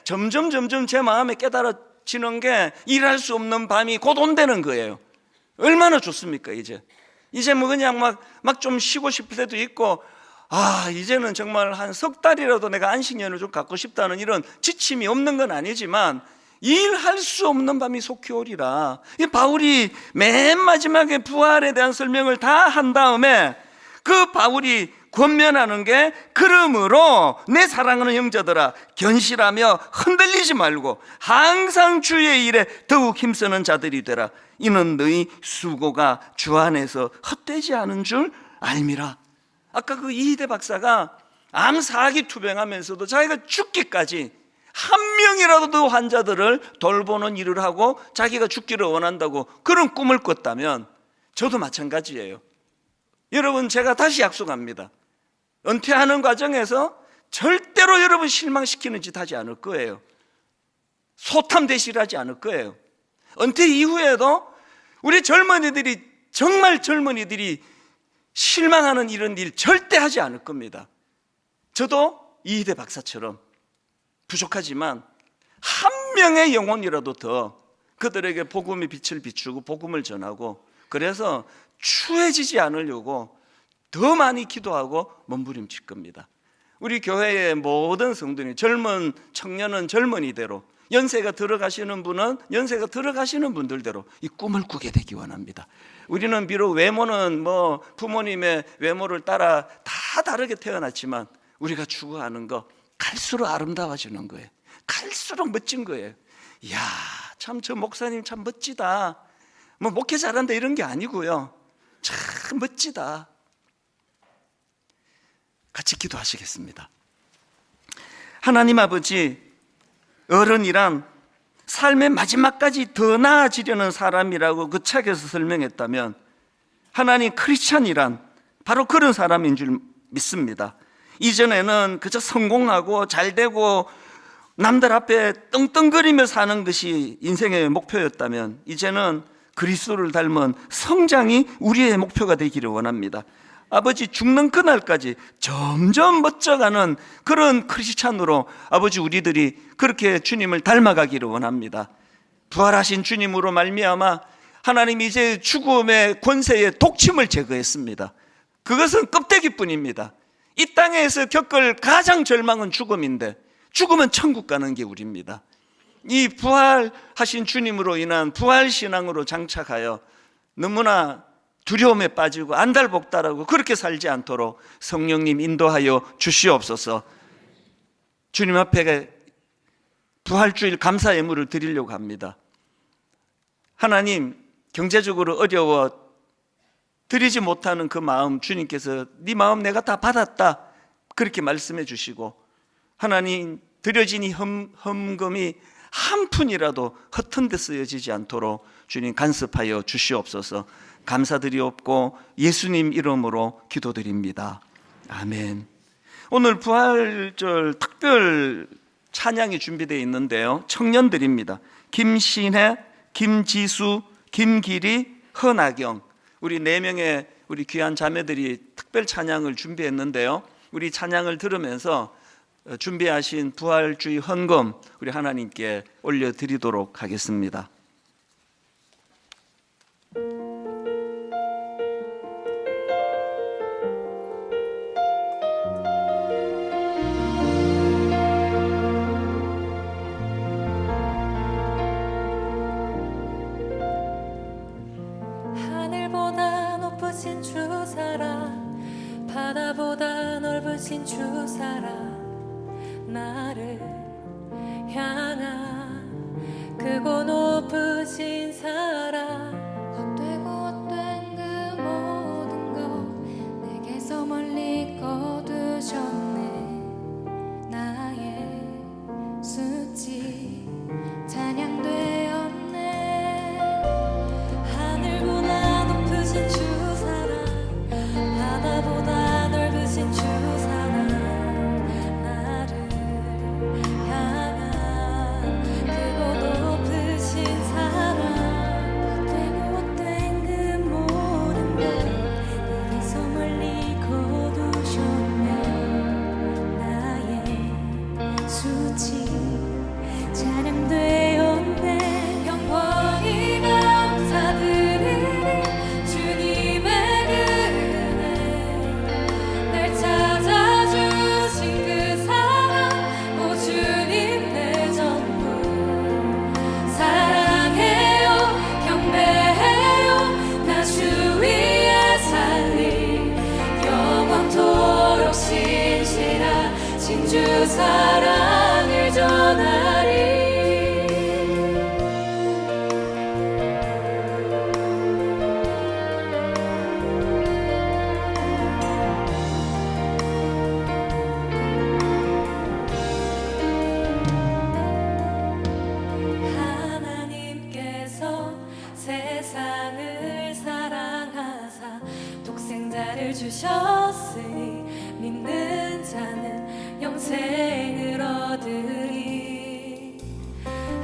점점 제 마음에 깨달아지는 게 일할 수 없는 밤이 곧 온다는 거예요. 얼마나 좋습니까? 이제 뭐 그냥 막 좀 쉬고 싶을 때도 있고, 이제는 정말 한 석 달이라도 내가 안식년을 좀 갖고 싶다는 이런 지침이 없는 건 아니지만, 일할 수 없는 밤이 속히 오리라. 이 바울이 맨 마지막에 부활에 대한 설명을 다 한 다음에 그 바울이 권면하는 게, 그러므로 내 사랑하는 형제들아 견실하며 흔들리지 말고 항상 주의 일에 더욱 힘쓰는 자들이 되라. 이는 너희 수고가 주 안에서 헛되지 않은 줄 알미라. 아까 그 이희대 박사가 암 4기 투병하면서도 자기가 죽기까지 한 명이라도 더 환자들을 돌보는 일을 하고 자기가 죽기를 원한다고 그런 꿈을 꿨다면 저도 마찬가지예요. 여러분, 제가 다시 약속합니다. 은퇴하는 과정에서 절대로 여러분 실망시키는 짓 하지 않을 거예요. 소탐대실하지 않을 거예요. 은퇴 이후에도 우리 젊은이들이, 정말 젊은이들이 실망하는 이런 일 절대 하지 않을 겁니다. 저도 이희대 박사처럼 부족하지만 한 명의 영혼이라도 더 그들에게 복음의 빛을 비추고 복음을 전하고, 그래서 추해지지 않으려고 더 많이 기도하고 몸부림칠 겁니다. 우리 교회의 모든 성도님, 젊은 청년은 젊은이대로, 연세가 들어가시는 분은 연세가 들어가시는 분들대로 이 꿈을 꾸게 되기 원합니다. 우리는 비록 외모는 뭐 부모님의 외모를 따라 다 다르게 태어났지만 우리가 추구하는 거 갈수록 아름다워지는 거예요. 갈수록 멋진 거예요. 이야, 참 저 목사님 참 멋지다. 뭐 목회 잘한다 이런 게 아니고요. 참 멋지다. 같이 기도하시겠습니다. 하나님 아버지, 어른이란 삶의 마지막까지 더 나아지려는 사람이라고 그 책에서 설명했다면, 하나님, 크리스찬이란 바로 그런 사람인 줄 믿습니다. 이전에는 그저 성공하고 잘되고 남들 앞에 떵떵거리며 사는 것이 인생의 목표였다면, 이제는 그리스도를 닮은 성장이 우리의 목표가 되기를 원합니다. 아버지, 죽는 그날까지 점점 멋져가는 그런 크리스찬으로 아버지, 우리들이 그렇게 주님을 닮아가기를 원합니다. 부활하신 주님으로 말미암아 하나님이 이제 죽음의 권세의 독침을 제거했습니다. 그것은 껍데기뿐입니다. 이 땅에서 겪을 가장 절망은 죽음인데, 죽으면 천국 가는 게 우리입니다. 이 부활하신 주님으로 인한 부활신앙으로 장착하여 너무나 두려움에 빠지고 안달복달하고 그렇게 살지 않도록 성령님 인도하여 주시옵소서. 주님 앞에 부활주일 감사 예물을 드리려고 합니다. 하나님, 경제적으로 어려워 드리지 못하는 그 마음, 주님께서 네 마음 내가 다 받았다 그렇게 말씀해 주시고, 하나님 드려진 이 헌금이 한 푼이라도 허튼 데 쓰여지지 않도록 주님 간섭하여 주시옵소서. 감사드리옵고 예수님 이름으로 기도드립니다. 아멘. 오늘 부활절 특별 찬양이 준비되어 있는데요, 청년들입니다. 김신혜, 김지수, 김기리, 허나경, 우리 4명의 우리 귀한 자매들이 특별 찬양을 준비했는데요, 우리 찬양을 들으면서 준비하신 부활주의 헌금 우리 하나님께 올려드리도록 하겠습니다. 하늘보다 높으신 주 사랑, 바다보다 넓으신 주 사랑, 나를 향한 크고 높으신 사랑, 헛되고 헛된 그 모든 것 내게서 멀리 거두셨네. 나의 수치 찬양되었네. 하늘보다 높으신 주 사랑, 바다보다 넓으신 주 사랑, 나를 향한 크고 높으신 사랑, 헛되고 헛된 그 모든 것 내게서 멀리 거두셨네. 나의 수치 찬양되었네. 영원히 감사드리리 주님의 은혜, 날 찾아주신 그 사랑, 오 주님 내 전부 사랑해요, 경배해요. 나 주 위에 살리 영원토록 신실한 진주 사랑을 전하리. 하나님께서 세상을 사랑하사 독생자를 주셨으니 믿는 자는 영생을 얻으리.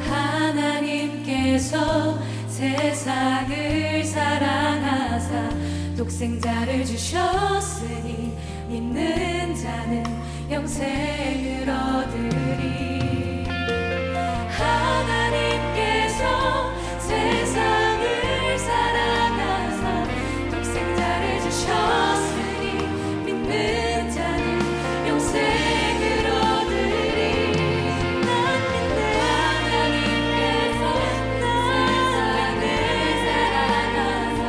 하나님께서 세상을 사랑하사 독생자를 주셨으니 믿는 자는 영생을 얻으리. 하나님께서 세상을 사랑하사 독생자를 주셨으니 믿는 자는 영생을 얻으리. 난 믿네. 하나님께서 세상을 사랑하사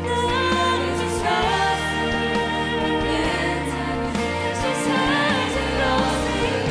독생자를 주셨으니 믿는 자는 영생을 얻으리.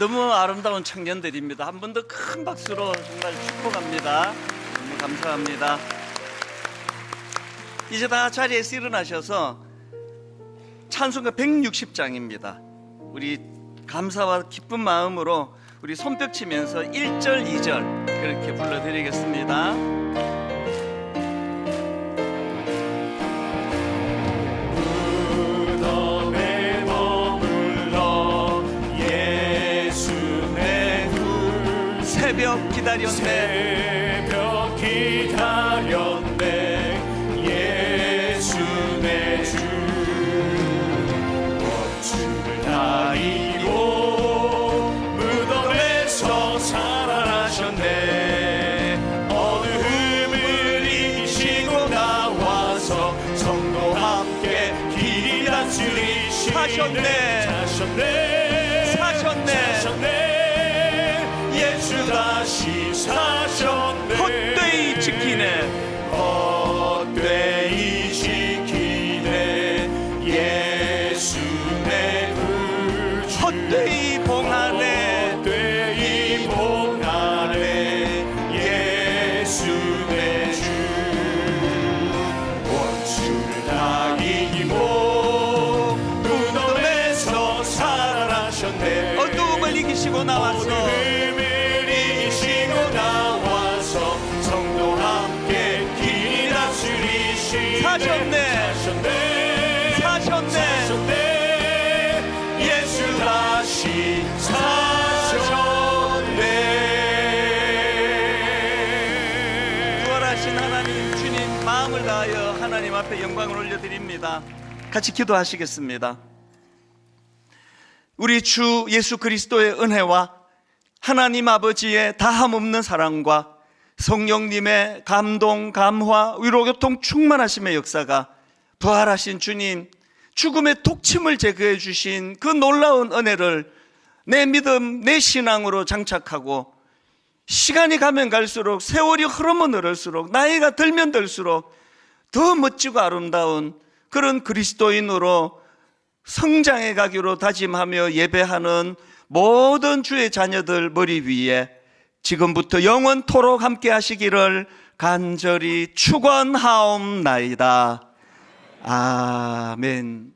너무 아름다운 청년들입니다. 한 번 더 큰 박수로 정말 축복합니다. 너무 감사합니다. 이제 다 자리에서 일어나셔서 찬송가 160장입니다. 우리 감사와 기쁜 마음으로 우리 손뼉 치면서 1절, 2절 그렇게 불러드리겠습니다. 무덤에 머물러 예수 내 둘 새벽 기다렸네. 새벽 기다렸네 예수 내 주 원수를 다 이기고 무덤에서 살아나셨네. 어두움을 이기시고 나와서 성도 함께 길이 다스리시네. 사셨네 예수 다시 사셨네. 헛되이 지키네. 헛되이 지키네 예수 내 굴주. 헛되이 봉하네. 헛되이 봉하네 예수 내 주. 원수를 다 이기고 무덤에서 살아나셨네. 어두움을 이기시고 나와서 어두움을 이기시고 나와서 성도 함께 길이 다스리시네. 사셨네 예수 다시 사셨네. 부활하신 하나님 주님, 마음을 다하여 하나님 앞에 영광을 올려드립니다. 같이 기도하시겠습니다. 우리 주 예수 그리스도의 은혜와 하나님 아버지의 다함없는 사랑과 성령님의 감동, 감화, 위로교통 충만하심의 역사가 부활하신 주님, 죽음의 독침을 제거해 주신 그 놀라운 은혜를 내 믿음, 내 신앙으로 장착하고 시간이 가면 갈수록, 세월이 흐르면 흐를수록, 나이가 들면 들수록 더 멋지고 아름다운 그런 그리스도인으로 성장해 가기로 다짐하며 예배하는 모든 주의 자녀들 머리 위에 지금부터 영원토록 함께 하시기를 간절히 축원하옵나이다. 아멘.